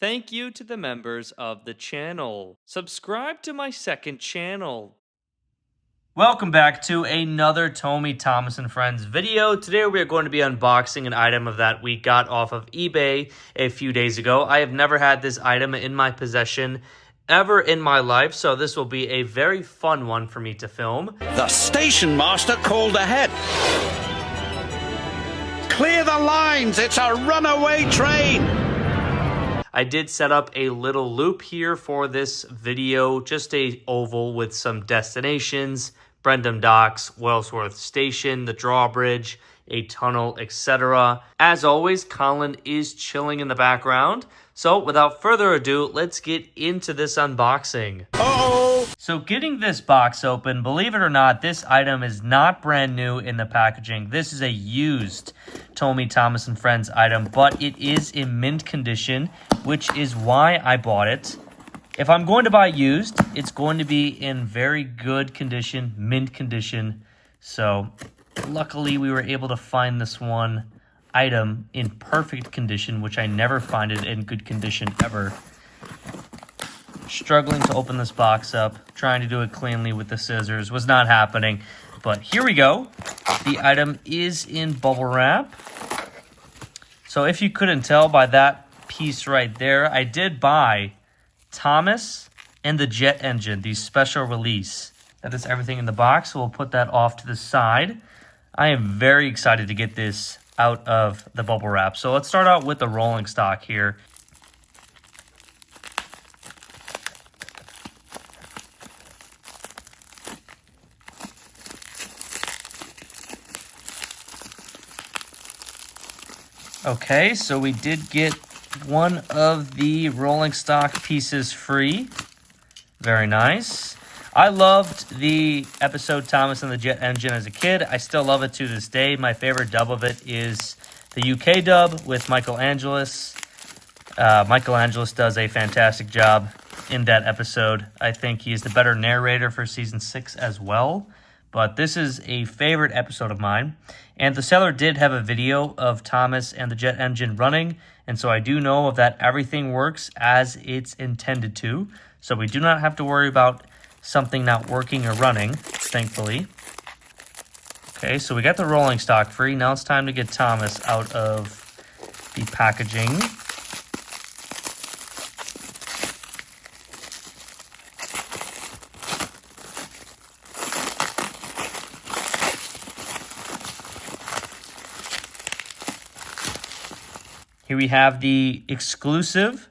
Thank you to the members of the channel. Subscribe to my second channel. Welcome back to another Tommy Thomas and Friends video. Today we are going to be unboxing an item that we got off of eBay a few days ago. I have never had this item in my possession ever in my life, so this will be a very fun one for me to film. The station master called ahead. Clear the lines, it's a runaway train. I did set up a little loop here for this video, just a oval with some destinations, Brendam Docks, Wellsworth Station, the drawbridge, a tunnel, etc. As always, Colin is chilling in the background. So without further ado, let's get into this unboxing. So getting this box open, believe it or not, this item is not brand new in the packaging. This is a used Tommy Thomas and Friends item, but it is in mint condition, which is why I bought it. If I'm going to buy used, it's going to be in very good condition, mint condition. So luckily we were able to find this one item in perfect condition, which I never find it in good condition ever. Struggling to open this box up, trying to do it cleanly with the scissors, was not happening. But here we go. The item is in bubble wrap. So if you couldn't tell by that piece right there, I did buy Thomas and the Jet Engine, the special release. That is everything in the box, so we'll put that off to the side. I am very excited to get this out of the bubble wrap. So let's start out with the rolling stock here. Okay, so we did get one of the rolling stock pieces free. Very nice. I loved the episode Thomas and the Jet Engine as a kid. I still love it to this day. My favorite dub of it is the UK dub with Michael Angelis. Michael Angelis does a fantastic job in that episode. I think he is the better narrator for season 6 as well. But this is a favorite episode of mine. And the seller did have a video of Thomas and the Jet Engine running. And so I do know that everything works as it's intended to. So we do not have to worry about something not working or running, thankfully. Okay, so we got the rolling stock free. Now it's time to get Thomas out of the packaging. Here we have the exclusive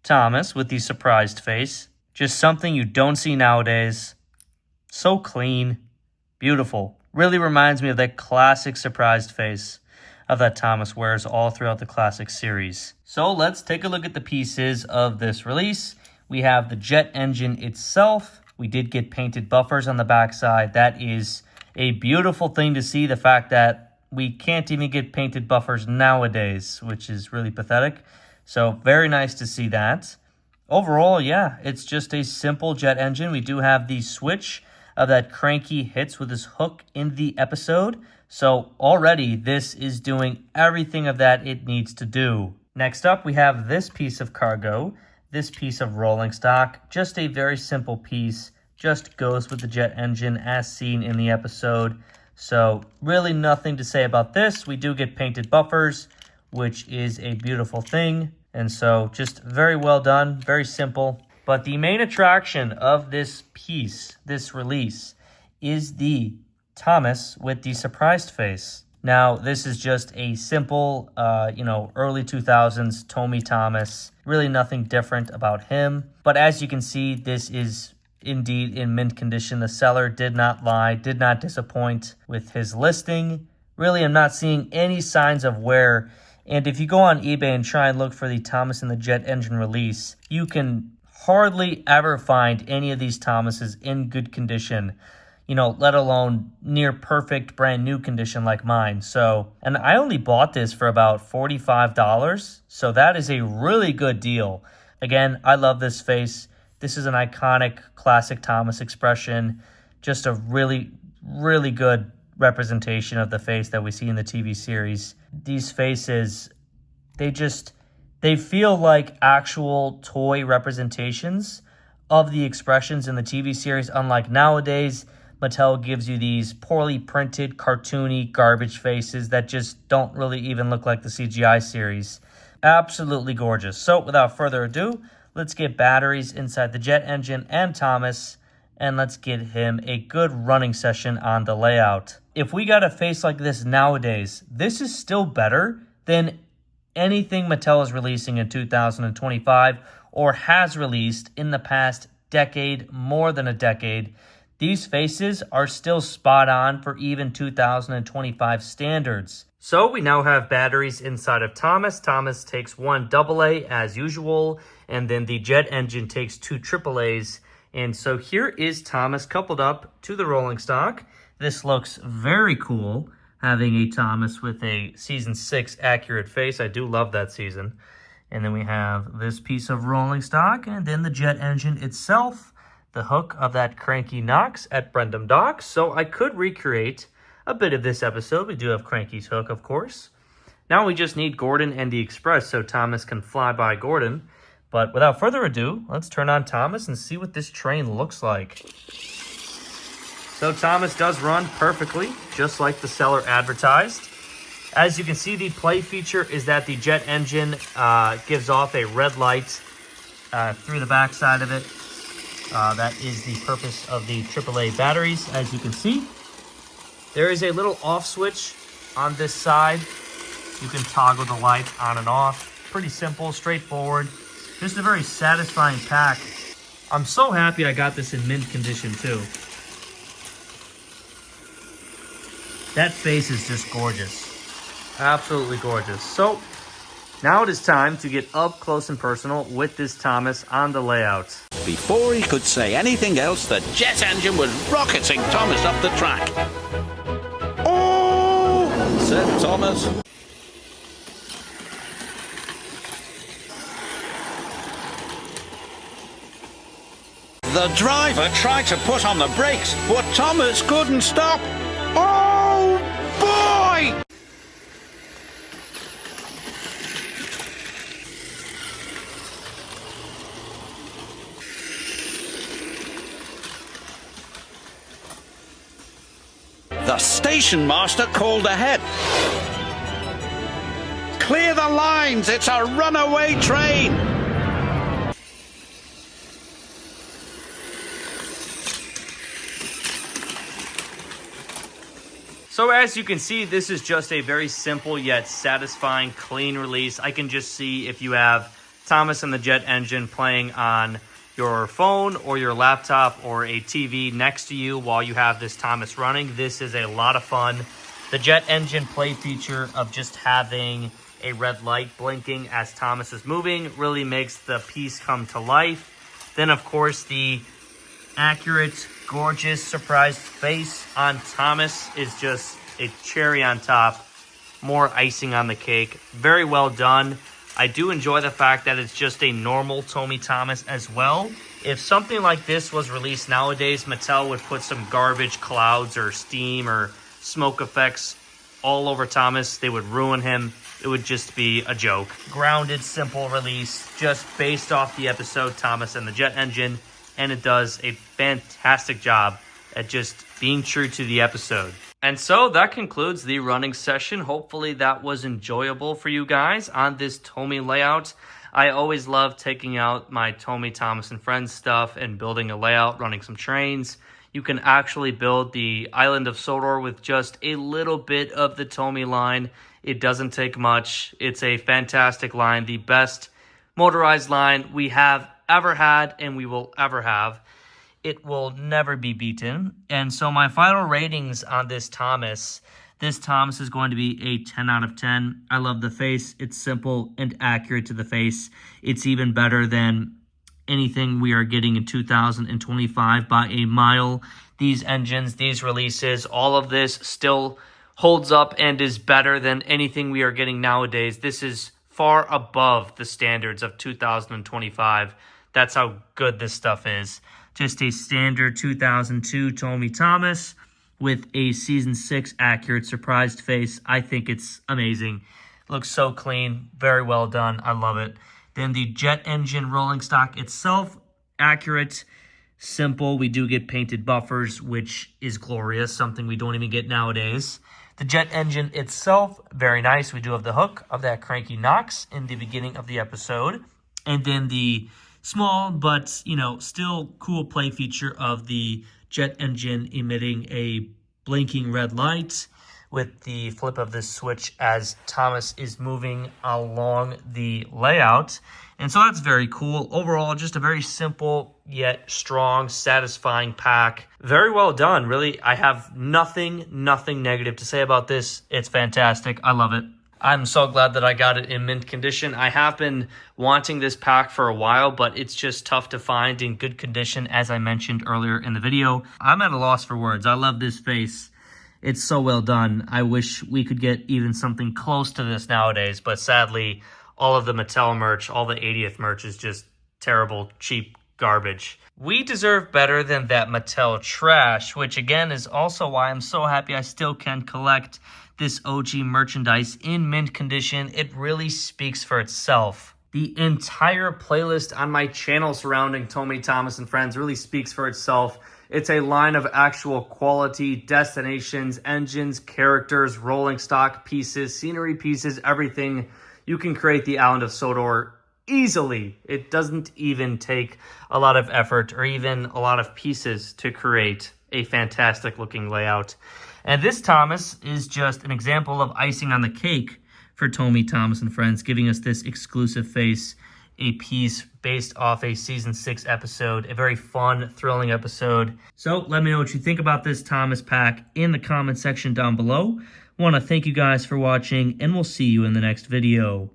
Thomas with the surprised face. Just something you don't see nowadays. So clean. Beautiful. Really reminds me of that classic surprised face of that Thomas wears all throughout the classic series. So let's take a look at the pieces of this release. We have the Jet Engine itself. We did get painted buffers on the backside. That is a beautiful thing to see. The fact that we can't even get painted buffers nowadays, which is really pathetic. So very nice to see that. Overall, yeah, it's just a simple jet engine. We do have the switch of that Cranky hits with his hook in the episode. So already this is doing everything of that it needs to do. Next up, we have this piece of cargo, this piece of rolling stock. Just a very simple piece, just goes with the jet engine as seen in the episode. So really nothing to say about this. We do get painted buffers, which is a beautiful thing. And so just very well done, very simple. But the main attraction of this piece, this release, is the Thomas with the surprised face. Now, this is just a simple, early 2000s Tommy Thomas. Really nothing different about him. But as you can see, this is indeed in mint condition. The seller did not lie, did not disappoint with his listing. Really, I'm not seeing any signs of wear. And if you go on eBay and try and look for the Thomas and the Jet Engine release, you can hardly ever find any of these Thomases in good condition, let alone near perfect brand new condition like mine. So, and I only bought this for about $45. So that is a really good deal. Again, I love this face. This is an iconic classic Thomas expression. Just a really, really good representation of the face that we see in the TV series. These faces, they They feel like actual toy representations of the expressions in the TV series, unlike nowadays. Mattel gives you these poorly printed, cartoony garbage faces that just don't really even look like the CGI series. Absolutely gorgeous. So without further ado, let's get batteries inside the jet engine and Thomas, and let's get him a good running session on the layout. If we got a face like this nowadays, this is still better than anything Mattel is releasing in 2025 or has released in the past decade, more than a decade. These faces are still spot on for even 2025 standards. So we now have batteries inside of Thomas. Thomas takes one AA as usual, and then the jet engine takes two AAAs. And so here is Thomas coupled up to the rolling stock. This looks very cool, having a Thomas with a Season 6 accurate face. I do love that season. And then we have this piece of rolling stock, and then the jet engine itself, the hook of that Cranky Knox at Brendam Docks. So I could recreate a bit of this episode. We do have Cranky's hook, of course. Now we just need Gordon and the Express so Thomas can fly by Gordon. But without further ado, let's turn on Thomas and see what this train looks like. So Thomas does run perfectly, just like the seller advertised. As you can see, the play feature is that the jet engine gives off a red light through the backside of it. That is the purpose of the AAA batteries, as you can see. There is a little off switch on this side. You can toggle the light on and off. Pretty simple, straightforward. Just a very satisfying pack. I'm so happy I got this in mint condition too. That face is just gorgeous. Absolutely gorgeous. So now it is time to get up close and personal with this Thomas on the layout. Before he could say anything else, the jet engine was rocketing Thomas up the track. Oh! Said Thomas. The driver tried to put on the brakes, but Thomas couldn't stop. Oh, boy! The station master called ahead. Clear the lines, it's a runaway train. So as you can see, this is just a very simple yet satisfying clean release. I can just see if you have Thomas and the jet engine playing on your phone or your laptop or a TV next to you while you have this Thomas running. This is a lot of fun. The jet engine play feature of just having a red light blinking as Thomas is moving really makes the piece come to life. Then, of course, the accurate, gorgeous, surprised face on Thomas is just a cherry on top. More icing on the cake. Very well done. I do enjoy the fact that it's just a normal Tommy Thomas as well. If something like this was released nowadays, Mattel would put some garbage clouds or steam or smoke effects all over Thomas. They would ruin him. It would just be a joke. Grounded, simple release, just based off the episode Thomas and the Jet Engine. And it does a fantastic job at just being true to the episode. And so that concludes the running session. Hopefully that was enjoyable for you guys on this Tommy layout. I always love taking out my Tommy, Thomas, and Friends stuff and building a layout, running some trains. You can actually build the Island of Sodor with just a little bit of the Tommy line. It doesn't take much. It's a fantastic line, the best motorized line we have ever had and we will ever have. It will never be beaten. And so my final ratings on this Thomas is going to be a 10 out of 10. I love the face. It's simple and accurate to the face. It's even better than anything we are getting in 2025 by a mile. These engines, these releases, all of this still holds up and is better than anything we are getting nowadays. This is far above the standards of 2025. That's how good this stuff is. Just a standard 2002 Tommy Thomas with a Season 6 accurate surprised face. I think it's amazing. Looks so clean. Very well done. I love it. Then the jet engine rolling stock itself, accurate, simple. We do get painted buffers, which is glorious, something we don't even get nowadays. The jet engine itself, very nice. We do have the hook of that cranky Knox in the beginning of the episode. And then the small but, you know, still cool play feature of the jet engine emitting a blinking red light with the flip of this switch as Thomas is moving along the layout. And so that's very cool. Overall, just a very simple yet strong, satisfying pack. Very well done. Really, I have nothing negative to say about this. It's fantastic. I love it. I'm so glad that I got it in mint condition. I have been wanting this pack for a while, but it's just tough to find in good condition, as I mentioned earlier in the video. I'm at a loss for words. I love this face. It's so well done. I wish we could get even something close to this nowadays, but sadly, all of the Mattel merch, all the 80th merch is just terrible, cheap garbage. We deserve better than that Mattel trash, which again is also why I'm so happy I still can collect this OG merchandise in mint condition. It really speaks for itself. The entire playlist on my channel surrounding Tommy Thomas and Friends really speaks for itself. It's a line of actual quality destinations, engines, characters, rolling stock pieces, scenery pieces, everything. You can create the island of Sodor easily. It doesn't even take a lot of effort or even a lot of pieces to create a fantastic looking layout. And this Thomas is just an example of icing on the cake for Tommy Thomas and Friends, giving us this exclusive face, a piece based off a season 6 episode, a very fun, thrilling episode. So let me know what you think about this Thomas pack in the comment section down below. I want to thank you guys for watching, and we'll see you in the next video.